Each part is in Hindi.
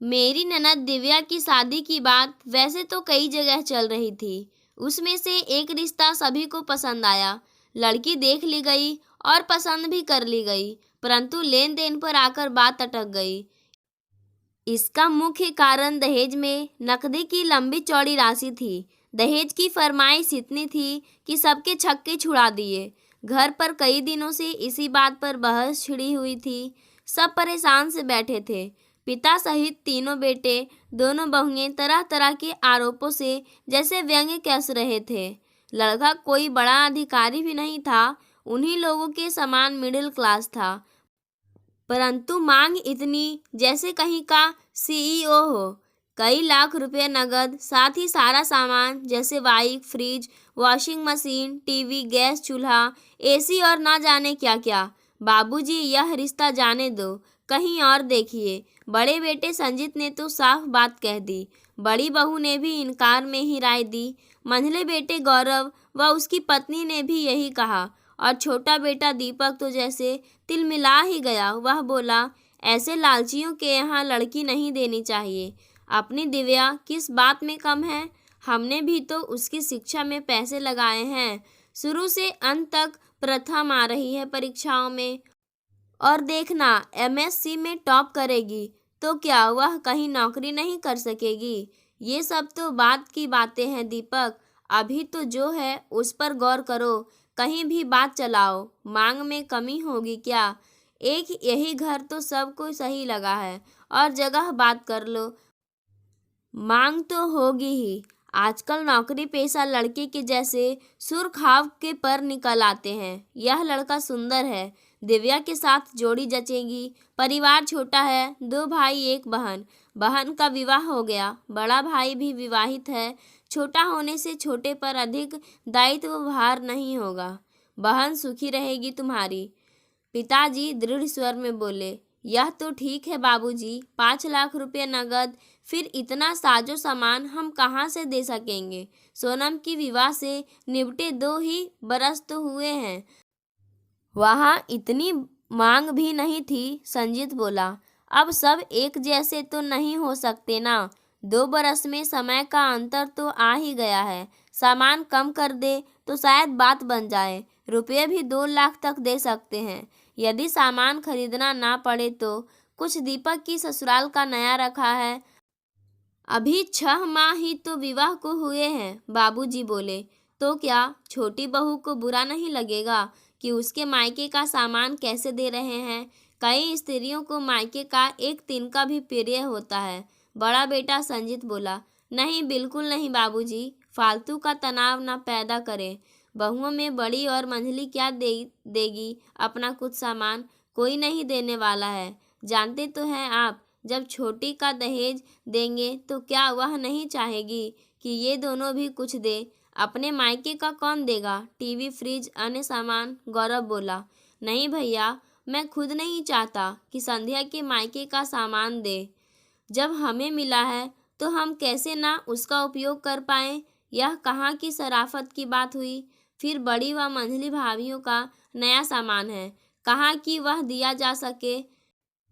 मेरी ननद दिव्या की शादी की बात वैसे तो कई जगह चल रही थी। उसमें से एक रिश्ता सभी को पसंद आया। लड़की देख ली गई और पसंद भी कर ली गई, परंतु लेन देन पर आकर बात अटक गई। इसका मुख्य कारण दहेज में नकदी की लंबी चौड़ी राशि थी। दहेज की फरमाइश इतनी थी कि सबके छक्के छुड़ा दिए। घर पर कई दिनों से इसी बात पर बहस छिड़ी हुई थी। सब परेशान से बैठे थे। पिता सहित तीनों बेटे, दोनों बहुएं तरह तरह के आरोपों से जैसे व्यंग्य कस रहे थे। लड़का कोई बड़ा अधिकारी भी नहीं था, उन्हीं लोगों के समान मिडिल क्लास था, परंतु मांग इतनी जैसे कहीं का सीईओ हो। कई लाख रुपए नगद, साथ ही सारा सामान जैसे bike, fridge, washing machine, TV, gas चूल्हा, एसी और ना जाने क्या क्या। बाबूजी, यह रिश्ता जाने दो, कहीं और देखिए। बड़े बेटे संजीत ने तो साफ बात कह दी। बड़ी बहू ने भी इनकार में ही राय दी। मंझले बेटे गौरव व उसकी पत्नी ने भी यही कहा, और छोटा बेटा दीपक तो जैसे तिलमिला ही गया। वह बोला, ऐसे लालचियों के यहाँ लड़की नहीं देनी चाहिए। अपनी दिव्या किस बात में कम है? हमने भी तो उसकी शिक्षा में पैसे लगाए हैं। शुरू से अंत तक प्रथम आ रही है परीक्षाओं में, और देखना एमएससी में टॉप करेगी तो क्या वह कहीं नौकरी नहीं कर सकेगी? ये सब तो बात की बातें हैं दीपक। अभी तो जो है उस पर गौर करो, कहीं भी बात चलाओ। मांग में कमी होगी क्या? एक यही घर तो सबको सही लगा है, और जगह बात कर लो। मांग तो होगी ही। आजकल नौकरी पेशा लड़के के जैसे सुरखाव के पर निकल आते हैं। यह लड़का सुंदर है, दिव्या के साथ जोड़ी जचेगी। परिवार छोटा है, 2 भाई 1 बहन। बहन का विवाह हो गया, बड़ा भाई भी विवाहित है। छोटा होने से छोटे पर अधिक दायित्व भार नहीं होगा। बहन सुखी रहेगी तुम्हारी। पिताजी दृढ़ स्वर में बोले। यह तो ठीक है बाबूजी, 5 लाख रुपए नगद, फिर इतना साजो सामान हम कहाँ से दे सकेंगे? सोनम की विवाह से निपटे 2 ही बरस तो हुए हैं। वहाँ इतनी मांग भी नहीं थी। संजीत बोला, अब सब एक जैसे तो नहीं हो सकते ना। 2 बरस में समय का अंतर तो आ ही गया है। सामान कम कर दे तो शायद बात बन जाए। रुपये भी 2 लाख तक दे सकते हैं। यदि सामान खरीदना ना पड़े तो कुछ दीपक की ससुराल का नया रखा है। अभी 6 माह ही तो विवाह को हुए हैं। बाबूजी बोले, तो क्या छोटी बहू को बुरा नहीं लगेगा कि उसके मायके का सामान कैसे दे रहे हैं? कई स्त्रियों को मायके का एक तिनका भी प्रिय होता है। बड़ा बेटा संजीत बोला, नहीं बिल्कुल नहीं बाबूजी, फालतू का तनाव ना पैदा करें। बहुओं में बड़ी और मंझली क्या देगी अपना कुछ सामान? कोई नहीं देने वाला है। जानते तो हैं आप, जब छोटी का दहेज देंगे तो क्या वह नहीं चाहेगी कि ये दोनों भी कुछ दे? अपने मायके का कौन देगा टीवी, फ्रिज, अन्य सामान? गौरव बोला, नहीं भैया, मैं खुद नहीं चाहता कि संध्या के मायके का सामान दे। जब हमें मिला है तो हम कैसे ना उसका उपयोग कर पाएं? यह कहाँ की शराफत की बात हुई? फिर बड़ी व मंझली भाभियों का नया सामान है, कहाँ कि वह दिया जा सके?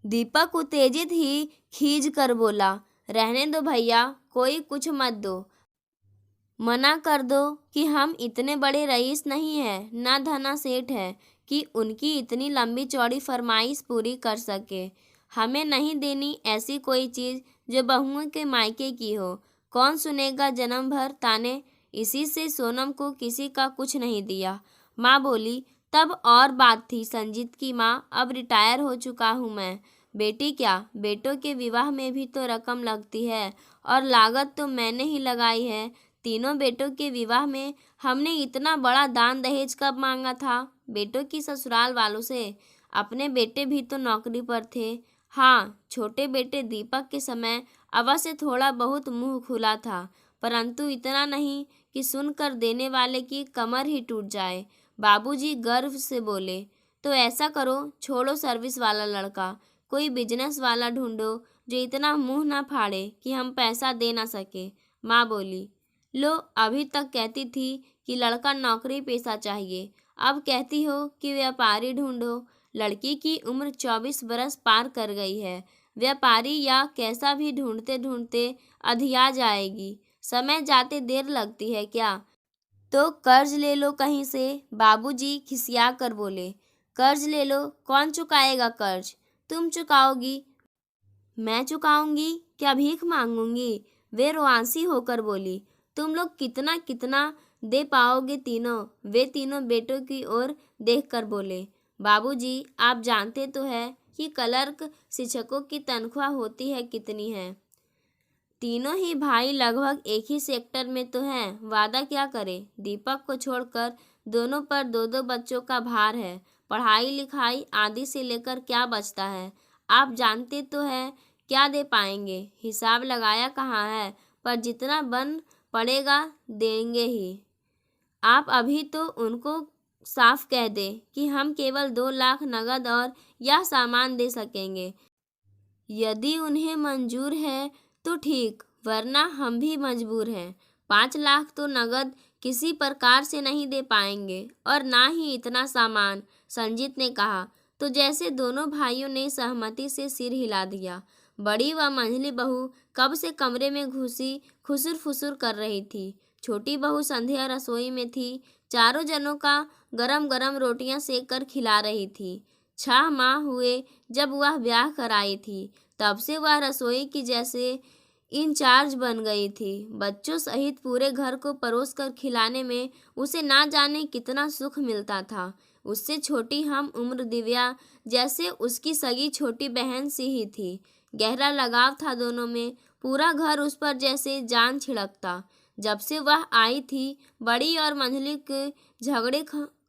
दीपक उत्तेजित ही खींच कर बोला, रहने दो भैया, कोई कुछ मत दो। मना कर दो कि हम इतने बड़े रईस नहीं हैं, ना धना सेठ है कि उनकी इतनी लंबी चौड़ी फरमाइश पूरी कर सके। हमें नहीं देनी ऐसी कोई चीज़ जो बहुओं के मायके की हो। कौन सुनेगा जन्म भर ताने? इसी से सोनम को किसी का कुछ नहीं दिया। माँ बोली, तब और बात थी संजीत की माँ, अब रिटायर हो चुका हूँ मैं। बेटी क्या, बेटों के विवाह में भी तो रकम लगती है, और लागत तो मैंने ही लगाई है। तीनों बेटों के विवाह में हमने इतना बड़ा दान दहेज कब मांगा था बेटों की ससुराल वालों से? अपने बेटे भी तो नौकरी पर थे। हाँ, छोटे बेटे दीपक के समय अवश्य थोड़ा बहुत मुंह खुला था, परंतु इतना नहीं कि सुनकर देने वाले की कमर ही टूट जाए। बाबूजी गर्व से बोले, तो ऐसा करो, छोड़ो सर्विस वाला लड़का, कोई बिजनेस वाला ढूंढो जो इतना मुंह ना फाड़े कि हम पैसा दे ना सके। माँ बोली, लो, अभी तक कहती थी कि लड़का नौकरी पेशा चाहिए, अब कहती हो कि व्यापारी ढूंढो। लड़की की उम्र 24 बरस पार कर गई है। व्यापारी या कैसा भी ढूंढते ढूंढते अधिया जाएगी। समय जाते देर लगती है क्या? तो कर्ज ले लो कहीं से, बाबूजी खिसिया कर बोले। कर्ज ले लो, कौन चुकाएगा कर्ज? तुम चुकाओगी? मैं चुकाऊंगी? क्या भीख मांगूंगी? वे रुआंसी होकर बोली। तुम लोग कितना कितना दे पाओगे तीनों? वे तीनों बेटों की ओर देखकर बोले। बाबूजी, आप जानते तो है कि क्लर्क शिक्षकों की तनख्वाह होती है कितनी है। तीनों ही भाई लगभग एक ही सेक्टर में तो हैं, वादा क्या करें। दीपक को छोड़कर दोनों पर दो दो बच्चों का भार है। पढ़ाई लिखाई आदि से लेकर क्या बचता है, आप जानते तो है। क्या दे पाएंगे? हिसाब लगाया कहाँ है, पर जितना बन पड़ेगा देंगे ही। आप अभी तो उनको साफ कह दे कि हम केवल 2 लाख नगद और यह सामान दे सकेंगे। यदि उन्हें मंजूर है तो ठीक, वरना हम भी मजबूर हैं। 5 लाख तो नगद किसी प्रकार से नहीं दे पाएंगे, और ना ही इतना सामान, संजीत ने कहा। तो जैसे दोनों भाइयों ने सहमति से सिर हिला दिया। बड़ी व मंझली बहू कब से कमरे में घुसी खुसुर फुसुर कर रही थी। छोटी बहू संध्या रसोई में थी, चारों जनों का गरम गरम रोटियां सेक कर खिला रही थी। 6 माह हुए जब वह ब्याह कर आई थी, तब से वह रसोई की जैसे इंचार्ज बन गई थी। बच्चों सहित पूरे घर को परोस कर खिलाने में उसे ना जाने कितना सुख मिलता था। उससे छोटी हम उम्र दिव्या जैसे उसकी सगी छोटी बहन सी ही थी। गहरा लगाव था दोनों में, पूरा घर उस पर जैसे जान छिड़कता। जब से वह आई थी, बड़ी और मंझली के झगड़े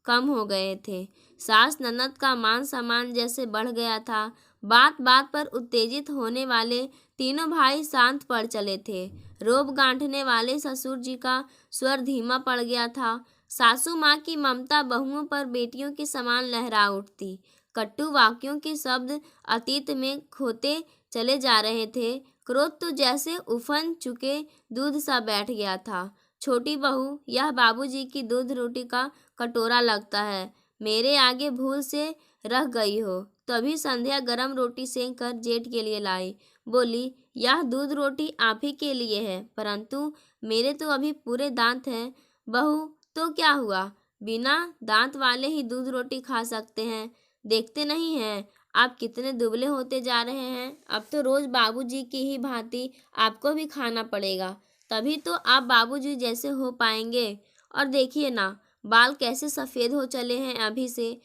कम हो गए थे। सास ननद का मान सम्मान जैसे बढ़ गया था। बात बात पर उत्तेजित होने वाले तीनों भाई शांत पड़ चले थे। रोब गांठने वाले ससुर जी का स्वर धीमा पड़ गया था। सासू माँ की ममता बहुओं पर बेटियों के समान लहरा उठती। कट्टू वाक्यों के शब्द अतीत में खोते चले जा रहे थे। क्रोध तो जैसे उफन चुके दूध सा बैठ गया था। छोटी बहू, यह बाबूजी की दूध रोटी का कटोरा लगता है, मेरे आगे भूल से रह गई हो। तभी संध्या गरम रोटी सेंक कर जेठ के लिए लाई। बोली, यह दूध रोटी आप ही के लिए है, परंतु मेरे तो अभी पूरे दांत हैं। बहू, तो क्या हुआ, बिना दांत वाले ही दूध रोटी खा सकते हैं। देखते नहीं हैं आप कितने दुबले होते जा रहे हैं। अब तो रोज बाबूजी की ही भांति आपको भी खाना पड़ेगा, तभी तो आप बाबूजी जैसे हो पाएंगे। और देखिए ना, बाल कैसे सफ़ेद हो चले हैं अभी से।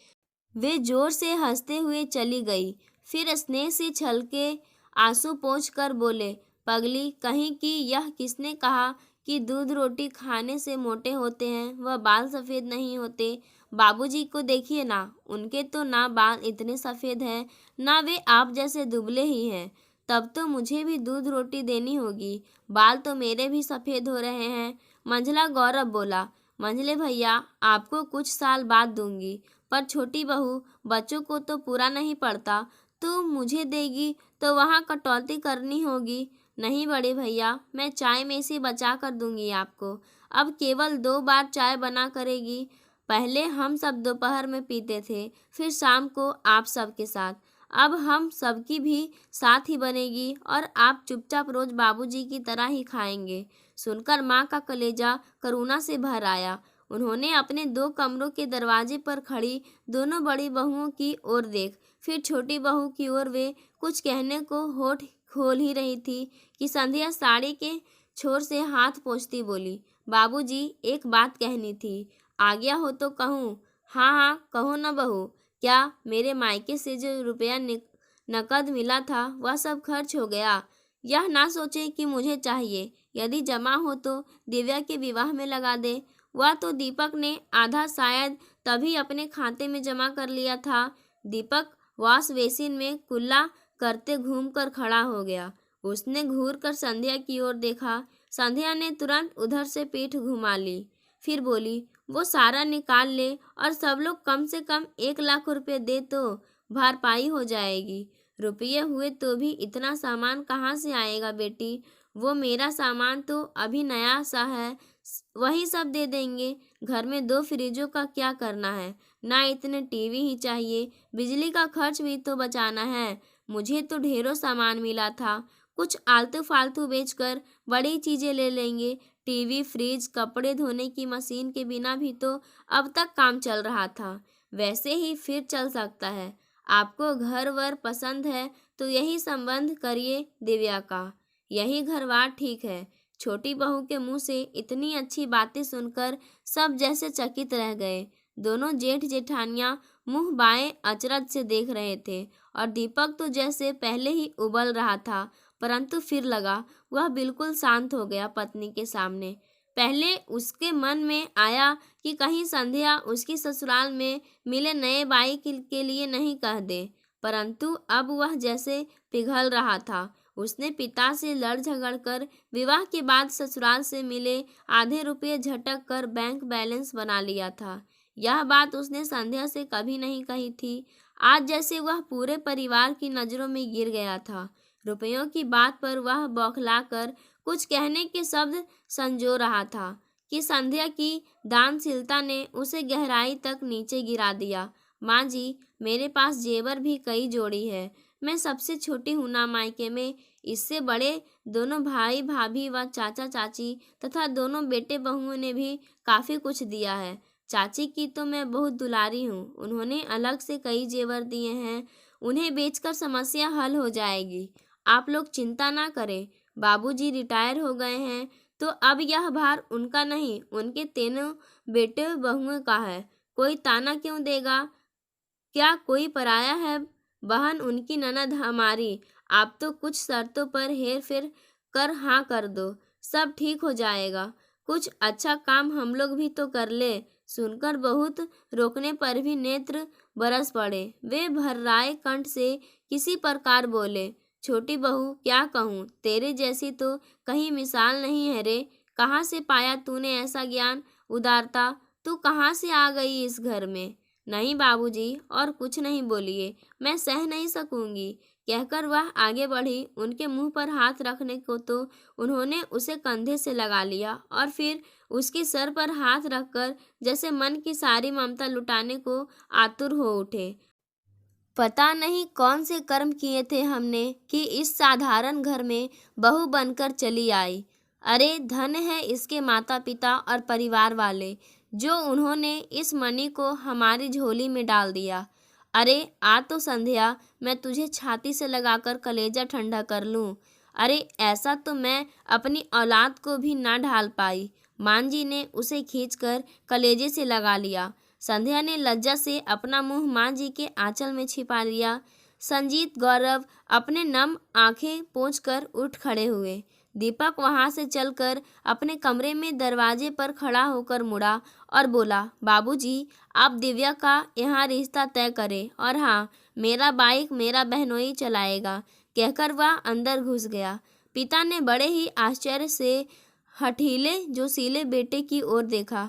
वे जोर से हंसते हुए चली गई, फिर स्नेह से छलके आंसू पोंछ कर बोले, पगली कहीं की, यह किसने कहा कि दूध रोटी खाने से मोटे होते हैं, वह बाल सफ़ेद नहीं होते। बाबूजी को देखिए ना, उनके तो ना बाल इतने सफ़ेद हैं, ना वे आप जैसे दुबले ही हैं। तब तो मुझे भी दूध रोटी देनी होगी, बाल तो मेरे भी सफ़ेद हो रहे हैं। मंझला गौरव बोला, मंझले भैया, आपको कुछ साल बाद दूंगी, पर छोटी बहू, बच्चों को तो पूरा नहीं पड़ता, तो मुझे देगी तो वहाँ कटौती करनी होगी। नहीं बड़े भैया, मैं चाय में से बचा कर दूंगी आपको। अब केवल 2 बार चाय बना करेगी। पहले हम सब दोपहर में पीते थे, फिर शाम को आप सब के साथ। अब हम सबकी भी साथ ही बनेगी, और आप चुपचाप रोज बाबूजी की तरह ही खाएंगे। सुनकर माँ का कलेजा करुणा से भर आया। उन्होंने अपने 2 कमरों के दरवाजे पर खड़ी दोनों बड़ी बहुओं की ओर देख, फिर छोटी बहू की ओर। वे कुछ कहने को होठ खोल ही रही थी कि संध्या साड़ी के छोर से हाथ पोंछती बोली, बाबूजी, एक बात कहनी थी, आज्ञा हो तो कहूँ? हाँ हाँ, कहो न बहू। क्या मेरे मायके से जो रुपया नकद मिला था, वह सब खर्च हो गया? यह ना सोचे कि मुझे चाहिए, यदि जमा हो तो दिव्या के विवाह में लगा दे। वह तो दीपक ने आधा शायद तभी अपने खाते में जमा कर लिया था। दीपक वॉश बेसिन में कुल्ला करते घूमकर खड़ा हो गया। उसने घूर कर संध्या की ओर देखा। संध्या ने तुरंत उधर से पीठ घुमा ली, फिर बोली, वो सारा निकाल ले, और सब लोग कम से कम 1 लाख रुपये दे तो भरपाई हो जाएगी। रुपये हुए तो भी इतना सामान कहाँ से आएगा बेटी? वो मेरा सामान तो अभी नया सा है, वही सब दे देंगे। घर में 2 फ्रिजों का क्या करना है, ना इतने टीवी ही चाहिए, बिजली का खर्च भी तो बचाना है। मुझे तो ढेरों सामान मिला था, कुछ आलतू फालतू बेचकर बड़ी चीजें ले लेंगे। टीवी, फ्रिज, कपड़े धोने की मशीन के बिना भी तो अब तक काम चल रहा था, वैसे ही फिर चल सकता है। आपको घर वर पसंद है तो यही संबंध करिए दिव्या का, यही घरवार ठीक है। छोटी बहू के मुंह से इतनी अच्छी बातें सुनकर सब जैसे चकित रह गए। दोनों जेठ जेठानियां मुंह बाएं अचरज से देख रहे थे और दीपक तो जैसे पहले ही उबल रहा था, परंतु फिर लगा वह बिल्कुल शांत हो गया पत्नी के सामने। पहले उसके मन में आया कि कहीं संध्या उसकी ससुराल में मिले नए बाई के लिए नहीं कह दे, परंतु अब वह जैसे पिघल रहा था। उसने पिता से लड़ झगड़ कर विवाह के बाद ससुराल से मिले आधे रुपये झटक कर बैंक बैलेंस बना लिया था। यह बात उसने संध्या से कभी नहीं कही थी। आज जैसे वह पूरे परिवार की नज़रों में गिर गया था। रुपयों की बात पर वह बौखला कर कुछ कहने के शब्द संजो रहा था कि संध्या की दानशीलता ने उसे गहराई तक नीचे गिरा दिया। माँ जी, मेरे पास जेवर भी कई जोड़ी है। मैं सबसे छोटी हूँ ना मायके में। इससे बड़े दोनों भाई भाभी व चाचा चाची तथा दोनों बेटे बहुओं ने भी काफ़ी कुछ दिया है। चाची की तो मैं बहुत दुलारी हूँ, उन्होंने अलग से कई जेवर दिए हैं। उन्हें बेचकर समस्या हल हो जाएगी। आप लोग चिंता ना करें। बाबूजी रिटायर हो गए हैं तो अब यह भार उनका नहीं, उनके तीनों बेटे बहुओं का है। कोई ताना क्यों देगा? क्या कोई पराया है? बहन उनकी ननद हमारी। आप तो कुछ शर्तों पर हेर फेर कर हाँ कर दो, सब ठीक हो जाएगा। कुछ अच्छा काम हम लोग भी तो कर ले। सुनकर बहुत रोकने पर भी नेत्र बरस पड़े। वे भर्राए कंठ से किसी प्रकार बोले, छोटी बहू क्या कहूँ, तेरे जैसी तो कहीं मिसाल नहीं है रे। कहाँ से पाया तूने ऐसा ज्ञान, उदारता? तू कहाँ से आ गई इस घर में? नहीं बाबूजी, और कुछ नहीं बोलिए, मैं सह नहीं सकूंगी, कहकर वह आगे बढ़ी। उनके मुंह पर हाथ रखने को तो उन्होंने उसे कंधे से लगा लिया और फिर उसके सर पर हाथ रखकर जैसे मन की सारी ममता लुटाने को आतुर हो उठे। पता नहीं कौन से कर्म किए थे हमने कि इस साधारण घर में बहू बनकर चली आई। अरे धन है इसके माता पिता और परिवार वाले, जो उन्होंने इस मणि को हमारी झोली में डाल दिया। अरे आ तो संध्या, मैं तुझे छाती से लगाकर कलेजा ठंडा कर लूं। अरे ऐसा तो मैं अपनी औलाद को भी ना ढाल पाई। मान जी ने उसे खींचकर कलेजे से लगा लिया। संध्या ने लज्जा से अपना मुंह माँ जी के आंचल में छिपा लिया। संजीत गौरव अपने नम आंखें पोंछकर उठ खड़े हुए। दीपक वहां से चलकर अपने कमरे में दरवाजे पर खड़ा होकर मुड़ा और बोला, बाबूजी, आप दिव्या का यहाँ रिश्ता तय करें और हाँ, मेरा बाइक मेरा बहनोई चलाएगा, कहकर वह अंदर घुस गया। पिता ने बड़े ही आश्चर्य से हठीले जोशीले बेटे की ओर देखा।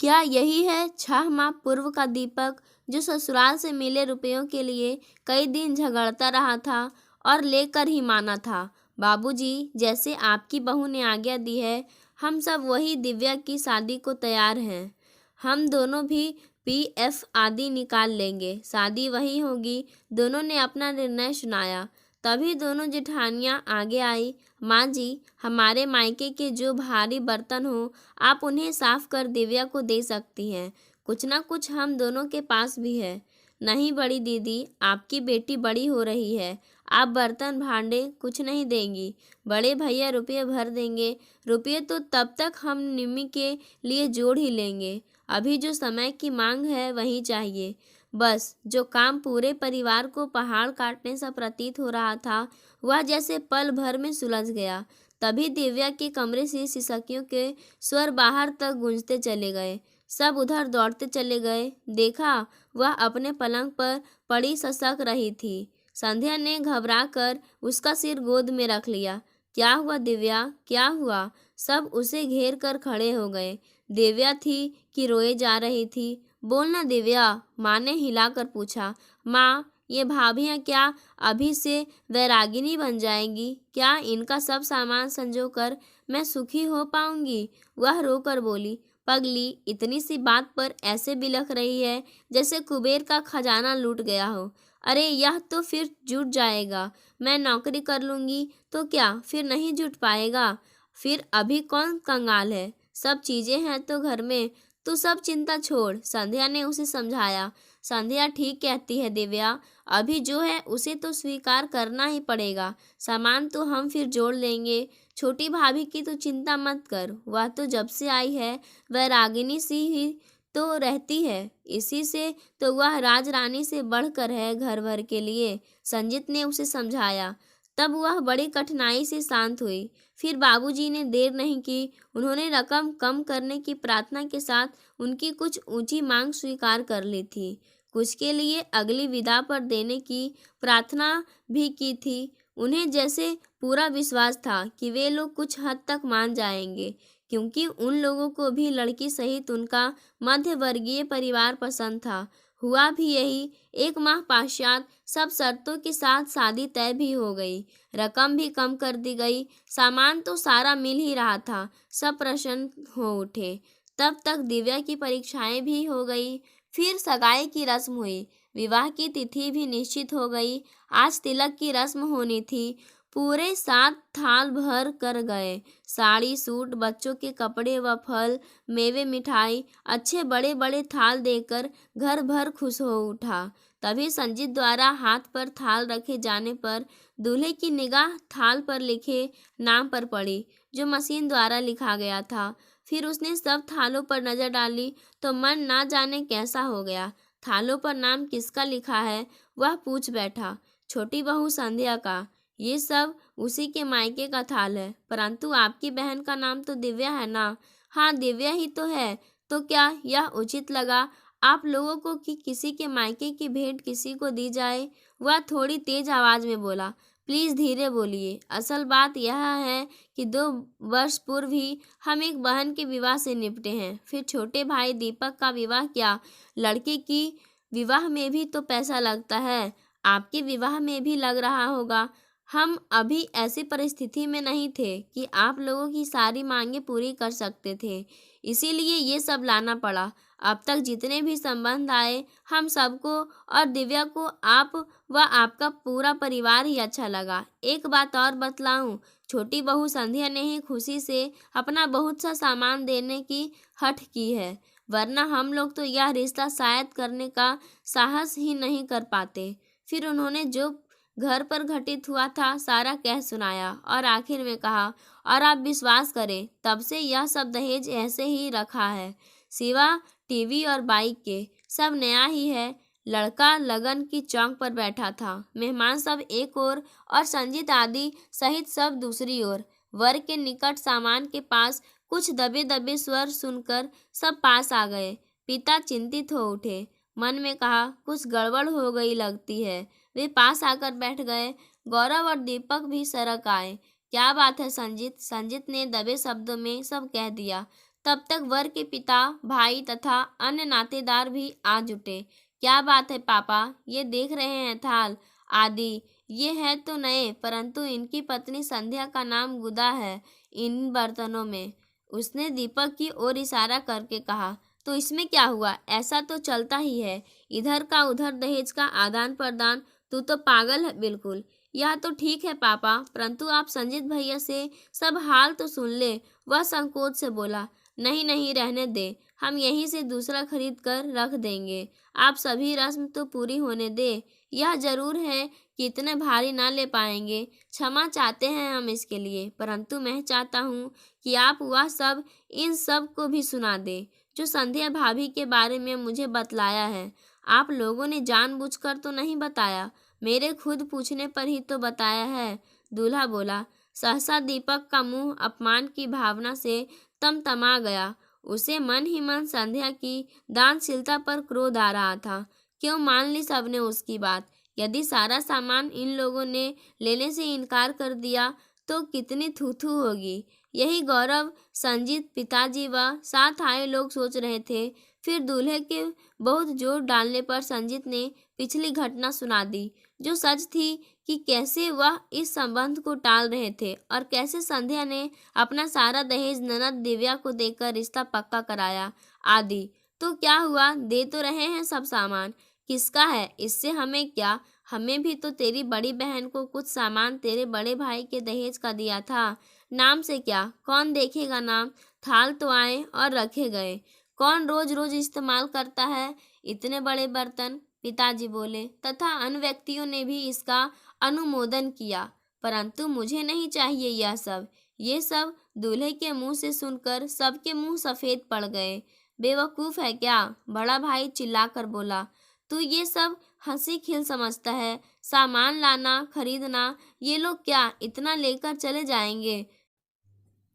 क्या यही है 6 माह पूर्व का दीपक, जो ससुराल से मिले रुपयों के लिए कई दिन झगड़ता रहा था और लेकर ही माना था? बाबूजी, जैसे आपकी बहू ने आज्ञा दी है, हम सब वही दिव्या की शादी को तैयार हैं। हम दोनों भी पीएफ आदि निकाल लेंगे, शादी वही होगी। दोनों ने अपना निर्णय सुनाया। तभी दोनों जेठानियां आगे आई। माँ जी, हमारे मायके के जो भारी बर्तन हो, आप उन्हें साफ कर दिव्या को दे सकती हैं। कुछ ना कुछ हम दोनों के पास भी है। नहीं बड़ी दीदी, आपकी बेटी बड़ी हो रही है, आप बर्तन भांडे कुछ नहीं देंगी। बड़े भैया रुपये भर देंगे। रुपये तो तब तक हम निम्मी के लिए जोड़ ही लेंगे। अभी जो समय की मांग है वही चाहिए। बस जो काम पूरे परिवार को पहाड़ काटने सा प्रतीत हो रहा था, वह जैसे पल भर में सुलझ गया। तभी दिव्या के कमरे से सिसकियों के स्वर बाहर तक गूंजते चले गए। सब उधर दौड़ते चले गए। देखा, वह अपने पलंग पर पड़ी ससक रही थी। संध्या ने घबरा कर उसका सिर गोद में रख लिया। क्या हुआ दिव्या, क्या हुआ? सब उसे घेर कर खड़े हो गए। दिव्या थी कि रोए जा रही थी। बोलना दिव्या, माँ ने हिलाकर पूछा। माँ, ये भाभियाँ क्या अभी से वैरागिनी बन जाएंगी? क्या इनका सब सामान संजोकर मैं सुखी हो पाऊंगी? वह रोकर बोली, पगली, इतनी सी बात पर ऐसे बिलख रही है जैसे कुबेर का खजाना लूट गया हो। अरे यह तो फिर जुट जाएगा। मैं नौकरी कर लूँगी तो क्या फिर नहीं जुट पाएगा? फिर अभी कौन कंगाल है? सब चीज़ें हैं तो घर में। तू सब चिंता छोड़, संध्या ने उसे समझाया। संध्या ठीक कहती है दिव्या, अभी जो है उसे तो स्वीकार करना ही पड़ेगा। सामान तो हम फिर जोड़ लेंगे। छोटी भाभी की तो चिंता मत कर, वह तो जब से आई है वह रागिनी सी ही तो रहती है। इसी से तो वह राज रानी से बढ़कर है घर भर के लिए। संजीत ने उसे समझाया। तब वह बड़ी कठिनाई से शांत हुई। फिर बाबूजी ने देर नहीं की। उन्होंने रकम कम करने की प्रार्थना के साथ उनकी कुछ ऊंची मांग स्वीकार कर ली थी। कुछ के लिए अगली विदा पर देने की प्रार्थना भी की थी। उन्हें जैसे पूरा विश्वास था कि वे लोग कुछ हद तक मान जाएंगे, क्योंकि उन लोगों को भी लड़की सहित उनका मध्य वर्गीय परिवार पसंद था। हुआ भी यही। 1 माह पश्चात सब शर्तों के साथ शादी तय भी हो गई। रकम भी कम कर दी गई। सामान तो सारा मिल ही रहा था। सब प्रसन्न हो उठे। तब तक दिव्या की परीक्षाएं भी हो गई। फिर सगाई की रस्म हुई। विवाह की तिथि भी निश्चित हो गई। आज तिलक की रस्म होनी थी। पूरे 7 थाल भर कर गए। साड़ी, सूट, बच्चों के कपड़े व फल, मेवे, मिठाई, अच्छे बड़े बड़े थाल देकर घर भर खुश हो उठा। तभी संजीत द्वारा हाथ पर थाल रखे जाने पर दूल्हे की निगाह थाल पर लिखे नाम पर पड़ी, जो मशीन द्वारा लिखा गया था। फिर उसने सब थालों पर नजर डाली तो मन ना जाने कैसा हो गया। थालों पर नाम किसका लिखा है वह पूछ बैठा। छोटी बहू संध्या का। ये सब उसी के मायके का थाल है, परंतु आपकी बहन का नाम तो दिव्या है ना? हाँ, दिव्या ही तो है। तो क्या यह उचित लगा आप लोगों को कि किसी के मायके की भेंट किसी को दी जाए? वह थोड़ी तेज आवाज में बोला। प्लीज धीरे बोलिए। असल बात यह है कि 2 वर्ष पूर्व ही हम एक बहन के विवाह से निपटे हैं। फिर छोटे भाई दीपक का विवाह क्या, लड़के की विवाह में भी तो पैसा लगता है। आपके विवाह में भी लग रहा होगा। हम अभी ऐसी परिस्थिति में नहीं थे कि आप लोगों की सारी मांगें पूरी कर सकते थे, इसीलिए ये सब लाना पड़ा। अब तक जितने भी संबंध आए, हम सबको और दिव्या को आप व आपका पूरा परिवार ही अच्छा लगा। एक बात और बतलाऊं, छोटी बहू संध्या ने ही खुशी से अपना बहुत सा सामान देने की हठ की है, वरना हम लोग तो यह रिश्ता शायद करने का साहस ही नहीं कर पाते। फिर उन्होंने जो घर पर घटित हुआ था सारा कह सुनाया और आखिर में कहा, और आप विश्वास करें, तब से यह सब दहेज ऐसे ही रखा है, सिवा टीवी और बाइक के। सब नया ही है। लड़का लगन की चौक पर बैठा था। मेहमान सब एक ओर और संजीत आदि सहित सब दूसरी ओर। वर के निकट सामान के पास कुछ दबे दबे स्वर सुनकर सब पास आ गए। पिता चिंतित हो उठे। मन में कहा, कुछ गड़बड़ हो गई लगती है। वे पास आकर बैठ गए। गौरव और दीपक भी सरक आए। क्या बात है संजीत? संजीत ने दबे शब्दों में सब कह दिया। तब तक वर के पिता, भाई तथा अन्य नातेदार भी आ जुटे। क्या बात है पापा? ये देख रहे हैं थाल आदि? ये है तो नए, परंतु इनकी पत्नी संध्या का नाम गुदा है इन बर्तनों में। उसने दीपक की ओर इशारा करके कहा। तो इसमें क्या हुआ? ऐसा तो चलता ही है, इधर का उधर दहेज का आदान प्रदान। तू तो पागल है बिल्कुल। यह तो ठीक है पापा, परंतु आप संजीत भैया से सब हाल तो सुन ले। वह संकोच से बोला। नहीं नहीं, रहने दे, हम यहीं से दूसरा खरीद कर रख देंगे। आप सभी रस्म तो पूरी होने दे। यह जरूर है कि इतने भारी ना ले पाएंगे, क्षमा चाहते हैं हम इसके लिए, परंतु मैं चाहता हूँ कि आप वह सब इन सब को भी सुना दे जो संध्या भाभी के बारे में मुझे बतलाया है। आप लोगों ने जानबूझकर तो नहीं बताया, मेरे खुद पूछने पर ही तो बताया है। दूल्हा बोला। सहसा दीपक का मुंह अपमान की भावना से तमतमा गया। उसे मन ही मन संध्या की दानशीलता पर क्रोध आ रहा था। क्यों मान ली सबने उसकी बात? यदि सारा सामान इन लोगों ने लेने से इनकार कर दिया तो कितनी थू-थू होगी। यही गौरव, संजीत, पिताजी व साथ आए लोग सोच रहे थे। फिर दूल्हे के बहुत जोर डालने पर संजीत ने पिछली घटना सुना दी, जो सच थी कि कैसे वह इस संबंध को टाल रहे थे और कैसे संध्या ने अपना सारा दहेज ननद दिव्या को देकर रिश्ता पक्का कराया आदि। तो क्या हुआ? दे तो रहे हैं सब सामान। किसका है इससे हमें क्या? हमें भी तो तेरी बड़ी बहन को कुछ सामान तेरे बड़े भाई के दहेज का दिया था। नाम से क्या, कौन देखेगा नाम। थाल तो आए और रखे गए, कौन रोज रोज इस्तेमाल करता है इतने बड़े बर्तन। पिताजी बोले तथा अन्य व्यक्तियों ने भी इसका अनुमोदन किया। परंतु मुझे नहीं चाहिए यह सब। ये सब दूल्हे के मुंह से सुनकर सबके मुंह सफेद पड़ गए। बेवकूफ है क्या, बड़ा भाई चिल्लाकर बोला। तू ये सब हंसी खेल समझता है। सामान लाना खरीदना, ये लोग क्या इतना लेकर चले जाएंगे।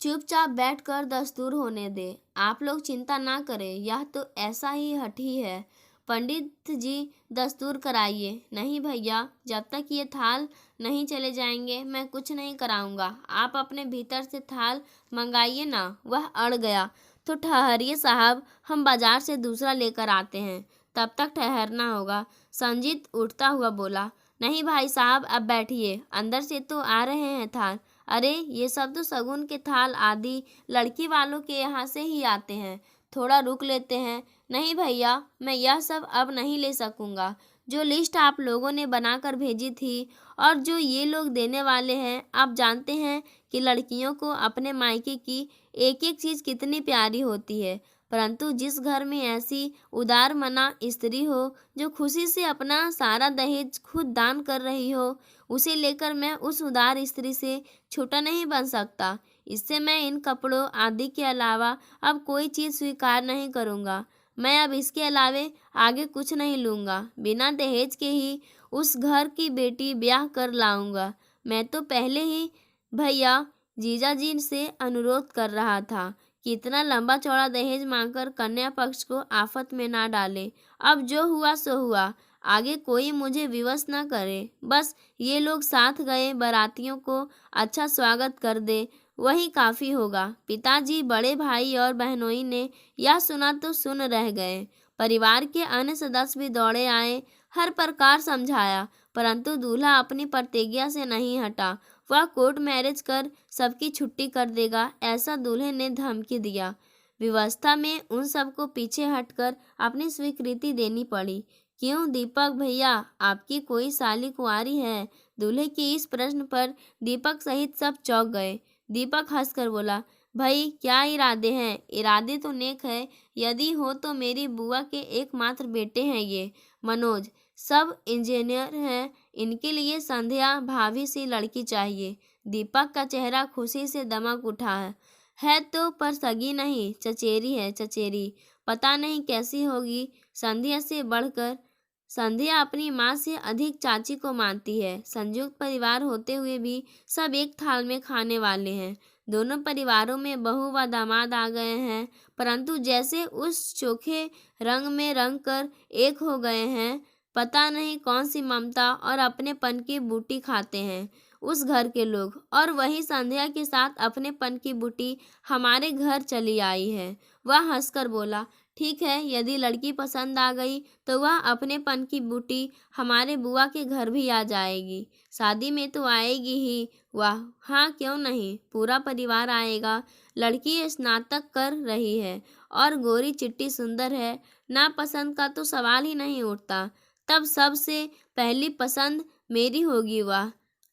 चुपचाप बैठकर दस्तूर होने दे। आप लोग चिंता ना करें, यह तो ऐसा ही हठी है। पंडित जी दस्तूर कराइए। नहीं भैया, जब तक ये थाल नहीं चले जाएंगे मैं कुछ नहीं कराऊंगा। आप अपने भीतर से थाल मंगाइए ना। वह अड़ गया। तो ठहरिए साहब, हम बाजार से दूसरा लेकर आते हैं, तब तक ठहरना होगा। संजीत उठता हुआ बोला। नहीं भाई साहब, अब बैठिए, अंदर से तो आ रहे हैं थाल। अरे ये सब तो शगुन के थाल आदि लड़की वालों के यहाँ से ही आते हैं, थोड़ा रुक लेते हैं। नहीं भैया, मैं यह सब अब नहीं ले सकूँगा। जो लिस्ट आप लोगों ने बनाकर भेजी थी और जो ये लोग देने वाले हैं, आप जानते हैं कि लड़कियों को अपने मायके की एक एक चीज़ कितनी प्यारी होती है। परंतु जिस घर में ऐसी उदार मना स्त्री हो जो खुशी से अपना सारा दहेज खुद दान कर रही हो, उसे लेकर मैं उस उदार स्त्री से छोटा नहीं बन सकता। इससे मैं इन कपड़ों आदि के अलावा अब कोई चीज़ स्वीकार नहीं करूँगा। मैं अब इसके अलावे आगे कुछ नहीं लूँगा। बिना दहेज के ही उस घर की बेटी ब्याह कर लाऊँगा। मैं तो पहले ही भैया जीजाजी से अनुरोध कर रहा था कि इतना लंबा चौड़ा दहेज मांगकर कन्या पक्ष को आफत में ना डाले। अब जो हुआ सो हुआ, आगे कोई मुझे विवश न करे। बस ये लोग साथ गए बारातियों को अच्छा स्वागत कर दे, वही काफ़ी होगा। पिताजी, बड़े भाई और बहनोई ने यह सुना तो सुन रह गए। परिवार के अन्य सदस्य भी दौड़े आए, हर प्रकार समझाया, परंतु दूल्हा अपनी प्रतिज्ञा से नहीं हटा। वह कोर्ट मैरिज कर सबकी छुट्टी कर देगा, ऐसा दूल्हे ने धमकी दिया। व्यवस्था में उन सबको पीछे हटकर अपनी स्वीकृति देनी पड़ी। क्यों दीपक भैया, आपकी कोई साली कुंवारी है? दूल्हे के इस प्रश्न पर दीपक सहित सब चौंक गए। दीपक हंसकर बोला, भाई क्या इरादे हैं? इरादे तो नेक है। यदि हो तो मेरी बुआ के एकमात्र बेटे हैं ये मनोज, सब इंजीनियर हैं। इनके लिए संध्या भाभी सी लड़की चाहिए। दीपक का चेहरा खुशी से दमक उठा है तो पर सगी नहीं, चचेरी है, चचेरी। पता नहीं कैसी होगी। संध्या से बढ़कर संध्या अपनी माँ से अधिक चाची को मानती है। संयुक्त परिवार होते हुए भी सब एक थाल में खाने वाले हैं। दोनों परिवारों में बहू व दामाद आ गए हैं, परंतु जैसे उस चोखे रंग में रंग कर एक हो गए हैं। पता नहीं कौन सी ममता और अपनेपन की बूटी खाते हैं उस घर के लोग। और वही संध्या के साथ अपनेपन की बूटी हमारे घर चली आई है। वह हंसकर बोला, ठीक है, यदि लड़की पसंद आ गई तो वह अपनेपन की बूटी हमारे बुआ के घर भी आ जाएगी। शादी में तो आएगी ही। वाह, हाँ क्यों नहीं, पूरा परिवार आएगा। लड़की स्नातक कर रही है और गोरी चिट्टी सुंदर है। नापसंद का तो सवाल ही नहीं उठता। तब सबसे पहली पसंद मेरी होगी। वाह,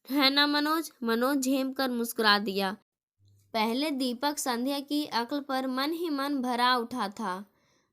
है ना मनोज? मनोज झेम कर मुस्कुरा दिया। पहले दीपक संध्या की अक्ल पर मन ही मन भरा उठा था,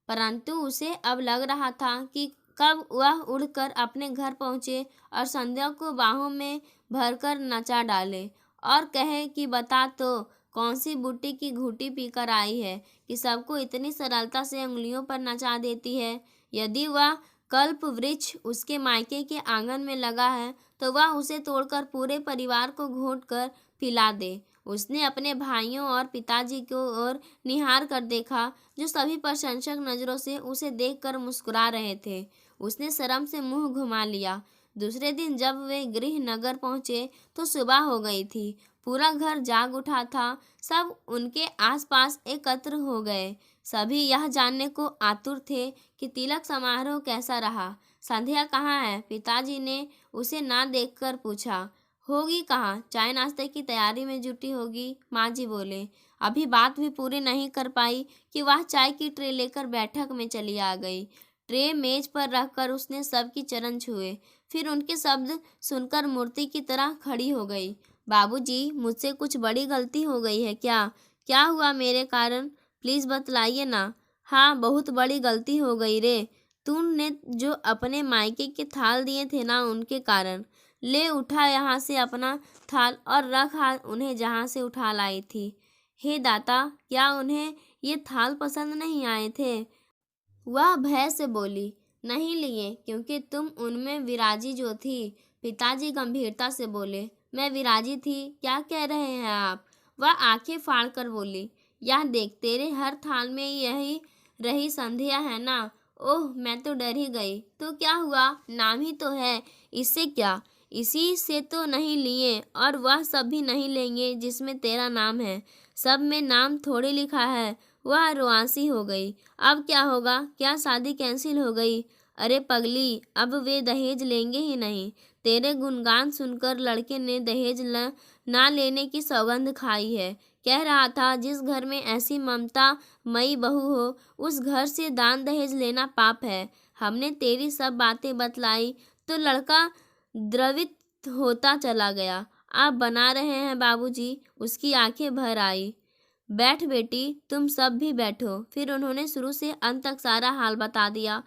परंतु उसे अब लग रहा था कि कब वह उड़कर अपने घर पहुँचे और संध्या को बाहों में भरकर नचा डाले और कहे कि बता तो कौन सी बूटी की घूंटी पीकर आई है कि सबको इतनी सरलता से उंगलियों पर नचा देती है। यदि वह कल्प वृक्ष उसके मायके के आंगन में लगा है तो वह उसे तोड़कर पूरे परिवार को घोंट कर पिला दे। उसने अपने भाइयों और पिताजी को ओर निहार कर देखा, जो सभी प्रशंसक नज़रों से उसे देखकर मुस्कुरा रहे थे। उसने शर्म से मुंह घुमा लिया। दूसरे दिन जब वे गृह नगर पहुँचे तो सुबह हो गई थी। पूरा घर जाग उठा था। सब उनके आसपास एकत्र हो गए। सभी यह जानने को आतुर थे कि तिलक समारोह कैसा रहा। संध्या कहाँ है? पिताजी ने उसे ना देखकर पूछा। होगी कहाँ, चाय नाश्ते की तैयारी में जुटी होगी, माँ जी बोले। अभी बात भी पूरी नहीं कर पाई कि वह चाय की ट्रे लेकर बैठक में चली आ गई। ट्रे मेज पर रखकर उसने सबकी चरण छुए, फिर उनके शब्द सुनकर मूर्ति की तरह खड़ी हो गई। बाबूजी, मुझसे कुछ बड़ी गलती हो गई है क्या? क्या हुआ मेरे कारण? प्लीज़ बतलाइए ना। हाँ, बहुत बड़ी गलती हो गई रे। तूने जो अपने मायके के थाल दिए थे ना, उनके कारण। ले उठा यहाँ से अपना थाल और रख उन्हें जहाँ से उठा लाई थी। हे दाता, क्या उन्हें ये थाल पसंद नहीं आए थे? वह भय से बोली, नहीं लिए, क्योंकि तुम उनमें विराजी जो थी। पिताजी गंभीरता से बोले, मैं विराजी थी? क्या कह रहे हैं आप? वह आंखें फाड़ कर बोली, यह देख, तेरे हर थाल में यही रही संध्या है ना? ओह, मैं तो डर ही गई। तो क्या हुआ? नाम ही तो है, इससे क्या? इसी से तो नहीं लिए, और वह सब भी नहीं लेंगे जिसमें तेरा नाम है। सब में नाम थोड़ी लिखा है। वह रुआंसी हो गई। अब क्या होगा? क्या शादी कैंसिल हो गई? अरे पगली, अब वे दहेज लेंगे ही नहीं। तेरे गुणगान सुनकर लड़के ने दहेज ना लेने की सौगंध खाई है। कह रहा था, जिस घर में ऐसी ममता मई बहू हो, उस घर से दान दहेज लेना पाप है। हमने तेरी सब बातें बतलाई तो लड़का द्रवित होता चला गया। आप बना रहे हैं बाबूजी? उसकी आंखें भर आई। बैठ बेटी, तुम सब भी बैठो। फिर उन्होंने शुरू से अंत तक सारा हाल बता दिया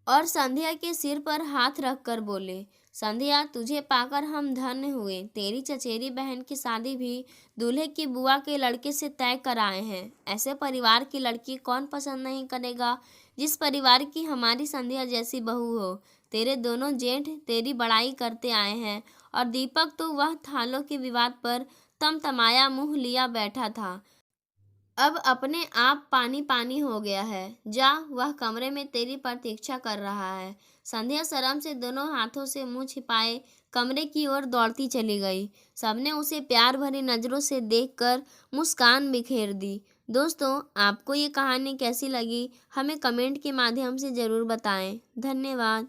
और संध्या के सिर पर हाथ रखकर बोले, संध्या, तुझे पाकर हम धन्य हुए। तेरी चचेरी बहन की शादी भी दूल्हे की बुआ के लड़के से तय कर आए हैं। ऐसे परिवार की लड़की कौन पसंद नहीं करेगा, जिस परिवार की हमारी संध्या जैसी बहू हो। तेरे दोनों जेठ तेरी बड़ाई करते आए हैं, और दीपक तो वह थालों के विवाद पर तमतमाया मुंह लिया बैठा था। अब अपने आप पानी पानी हो गया है। जा, वह कमरे में तेरी प्रतीक्षा कर रहा है। संध्या शर्म से दोनों हाथों से मुंह छिपाए कमरे की ओर दौड़ती चली गई। सबने उसे प्यार भरी नज़रों से देखकर मुस्कान बिखेर दी। दोस्तों, आपको ये कहानी कैसी लगी? हमें कमेंट के माध्यम से ज़रूर बताएं। धन्यवाद।